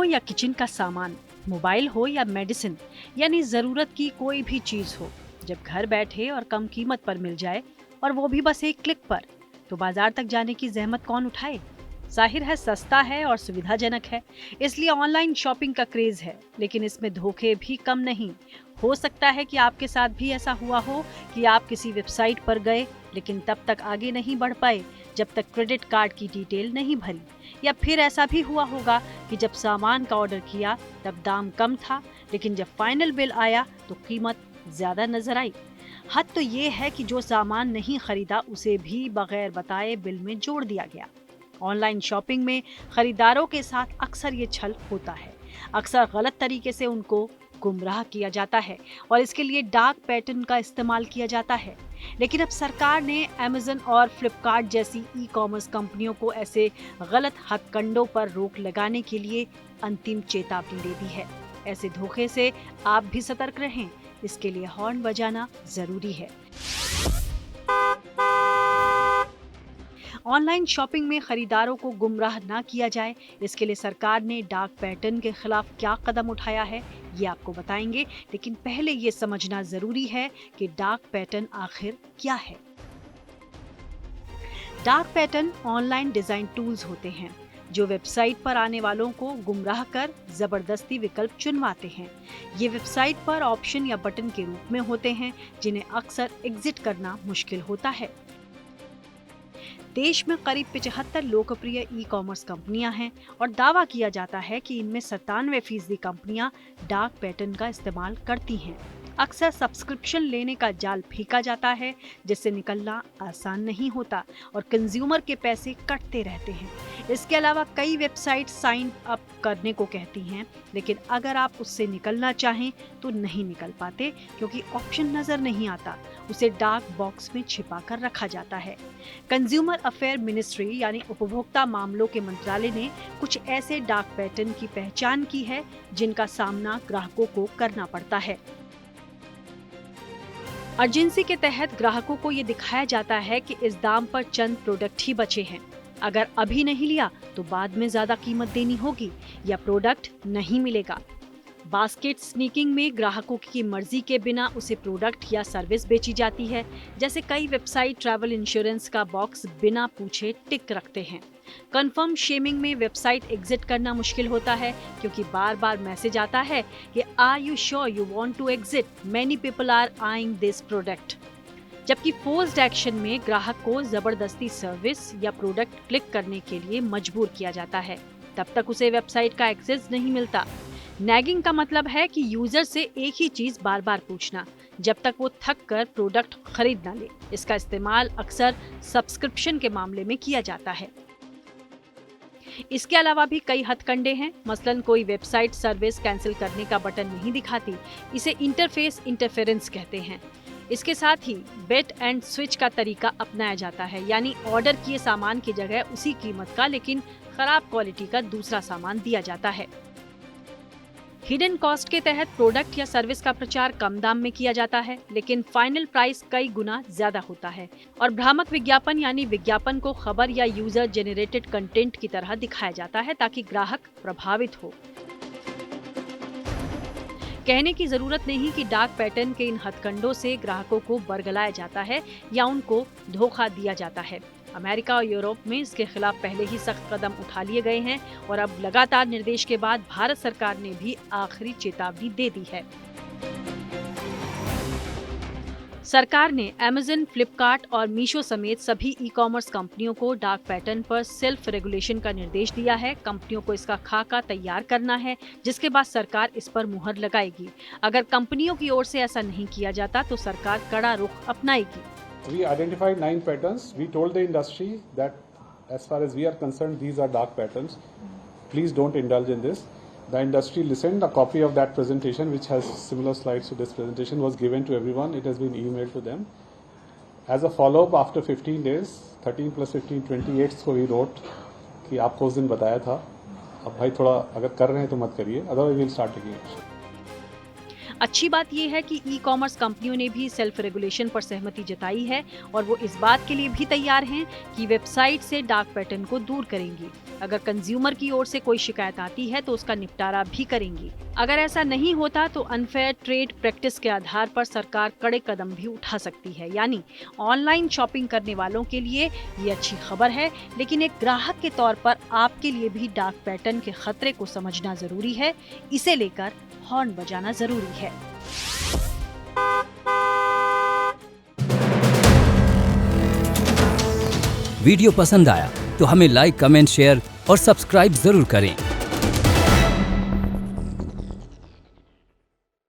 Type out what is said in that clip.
या किचन का सामान, मोबाइल हो या मेडिसिन, यानी जरूरत की कोई भी चीज हो, जब घर बैठे और कम कीमत पर मिल जाए और वो भी बस एक क्लिक पर, तो बाजार तक जाने की जहमत कौन उठाए। जाहिर है सस्ता है और सुविधाजनक है, इसलिए ऑनलाइन शॉपिंग का क्रेज है। लेकिन इसमें धोखे भी कम नहीं। हो सकता है कि आपके साथ भी ऐसा हुआ हो कि आप किसी वेबसाइट पर गए लेकिन तब तक आगे नहीं बढ़ पाए जब तक क्रेडिट कार्ड की डिटेल नहीं भरी। या फिर ऐसा भी हुआ होगा कि जब सामान का ऑर्डर किया तब दाम कम था, लेकिन जब फाइनल बिल आया तो कीमत ज्यादा नजर आई। हद तो ये है कि जो सामान नहीं खरीदा उसे भी बगैर बताए बिल में जोड़ दिया गया। ऑनलाइन शॉपिंग में खरीदारों के साथ अक्सर ये छल होता है। अक्सर गलत तरीके से उनको गुमराह किया जाता है और इसके लिए डार्क पैटर्न का इस्तेमाल किया जाता है। लेकिन अब सरकार ने अमेज़न और फ्लिपकार्ट जैसी ई कॉमर्स कंपनियों को ऐसे गलत हथकंडों पर रोक लगाने के लिए अंतिम चेतावनी दे दी है। ऐसे धोखे से आप भी सतर्क रहें, इसके लिए हॉर्न बजाना जरूरी है। ऑनलाइन शॉपिंग में खरीदारों को गुमराह ना किया जाए, इसके लिए सरकार ने डार्क पैटर्न के खिलाफ क्या कदम उठाया है, ये आपको बताएंगे। लेकिन पहले ये समझना जरूरी है कि डार्क पैटर्न आखिर क्या है। Dark pattern online design tools होते हैं जो वेबसाइट पर आने वालों को गुमराह कर जबरदस्ती विकल्प चुनवाते हैं। ये वेबसाइट पर ऑप्शन या बटन के रूप में होते हैं जिन्हें अक्सर एग्जिट करना मुश्किल होता है। देश में करीब 75 लोकप्रिय ई कॉमर्स कंपनियां हैं और दावा किया जाता है कि इनमें 97% कंपनियां डार्क पैटर्न का इस्तेमाल करती हैं। अक्सर सब्सक्रिप्शन लेने का जाल फेंका जाता है जिससे निकलना आसान नहीं होता और कंज्यूमर के पैसे कटते रहते हैं। इसके अलावा कई वेबसाइट साइन अप करने को कहती हैं, लेकिन अगर आप उससे निकलना चाहें तो नहीं निकल पाते क्योंकि ऑप्शन नजर नहीं आता, उसे डार्क बॉक्स में छिपा कर रखा जाता है। कंज्यूमर अफेयर मिनिस्ट्री यानी उपभोक्ता मामलों के मंत्रालय ने कुछ ऐसे डार्क पैटर्न की पहचान की है जिनका सामना ग्राहकों को करना पड़ता है। अर्जेंसी के तहत ग्राहकों को ये दिखाया जाता है कि इस दाम पर चंद प्रोडक्ट ही बचे हैं, अगर अभी नहीं लिया तो बाद में ज्यादा कीमत देनी होगी या प्रोडक्ट नहीं मिलेगा। बास्केट स्नीकिंग में ग्राहकों की मर्जी के बिना उसे प्रोडक्ट या सर्विस बेची जाती है। जैसे कई वेबसाइट ट्रैवल इंश्योरेंस का बॉक्स बिना पूछे टिक रखते हैं। कंफर्म शेमिंग में वेबसाइट एग्जिट करना मुश्किल होता है क्योंकि बार बार मैसेज आता है कि are you sure you want to exit, many people are eyeing this product. जबकि फोर्स्ड एक्शन में ग्राहक को जबरदस्ती सर्विस या प्रोडक्ट क्लिक करने के लिए मजबूर किया जाता है, तब तक उसे वेबसाइट का एक्सेस नहीं मिलता। नैगिंग का मतलब है कि यूजर से एक ही चीज बार बार पूछना जब तक वो थक कर प्रोडक्ट खरीद ना ले। इसका इस्तेमाल अक्सर सब्सक्रिप्शन के मामले में किया जाता है। इसके अलावा भी कई हथकंडे हैं, मसलन कोई वेबसाइट सर्विस कैंसिल करने का बटन नहीं दिखाती, इसे इंटरफेस इंटरफेरेंस कहते हैं। इसके साथ ही बेट एंड स्विच का तरीका अपनाया जाता है, यानी ऑर्डर किए सामान की जगह उसी कीमत का लेकिन खराब क्वालिटी का दूसरा सामान दिया जाता है। हिडन कॉस्ट के तहत प्रोडक्ट या सर्विस का प्रचार कम दाम में किया जाता है लेकिन फाइनल प्राइस कई गुना ज्यादा होता है। और भ्रामक विज्ञापन यानी विज्ञापन को खबर या यूजर जेनरेटेड कंटेंट की तरह दिखाया जाता है ताकि ग्राहक प्रभावित हो। कहने की जरूरत नहीं कि डार्क पैटर्न के इन हथकंडों से ग्राहकों को बरगलाया जाता है या उनको धोखा दिया जाता है। अमेरिका और यूरोप में इसके खिलाफ पहले ही सख्त कदम उठा लिए गए हैं और अब लगातार निर्देश के बाद भारत सरकार ने भी आखिरी चेतावनी दे दी है। सरकार ने अमेज़न, फ्लिपकार्ट और मीशो समेत सभी ई कॉमर्स कंपनियों को डार्क पैटर्न पर सेल्फ रेगुलेशन का निर्देश दिया है। कंपनियों को इसका खाका तैयार करना है जिसके बाद सरकार इस पर मुहर लगाएगी। अगर कंपनियों की ओर से ऐसा नहीं किया जाता तो सरकार कड़ा रुख अपनाएगी। We identified 9 patterns. We told the industry that as far as we are concerned, these are dark patterns. Please don't indulge in this. The industry listened. A copy of that presentation, which has similar slides to this presentation, was given to everyone. It has been emailed to them. As a follow-up, after 15 days, 13 plus 15, 28 को we wrote कि आपको उस दिन बताया था, अब भाई थोड़ा अगर कर रहे हैं तो मत करिए, otherwise we'll start taking action. अच्छी बात यह है कि ई कॉमर्स कंपनियों ने भी सेल्फ रेगुलेशन पर सहमति जताई है और वो इस बात के लिए भी तैयार हैं कि वेबसाइट से डार्क पैटर्न को दूर करेंगी। अगर कंज्यूमर की ओर से कोई शिकायत आती है तो उसका निपटारा भी करेंगी। अगर ऐसा नहीं होता तो अनफेयर ट्रेड प्रैक्टिस के आधार पर सरकार कड़े कदम भी उठा सकती है। यानी ऑनलाइन शॉपिंग करने वालों के लिए ये अच्छी खबर है, लेकिन एक ग्राहक के तौर पर आपके लिए भी डार्क पैटर्न के खतरे को समझना जरूरी है। इसे लेकर हॉर्न बजाना जरूरी है। वीडियो पसंद आया तो हमें लाइक, कमेंट, शेयर और सब्सक्राइब जरूर करें।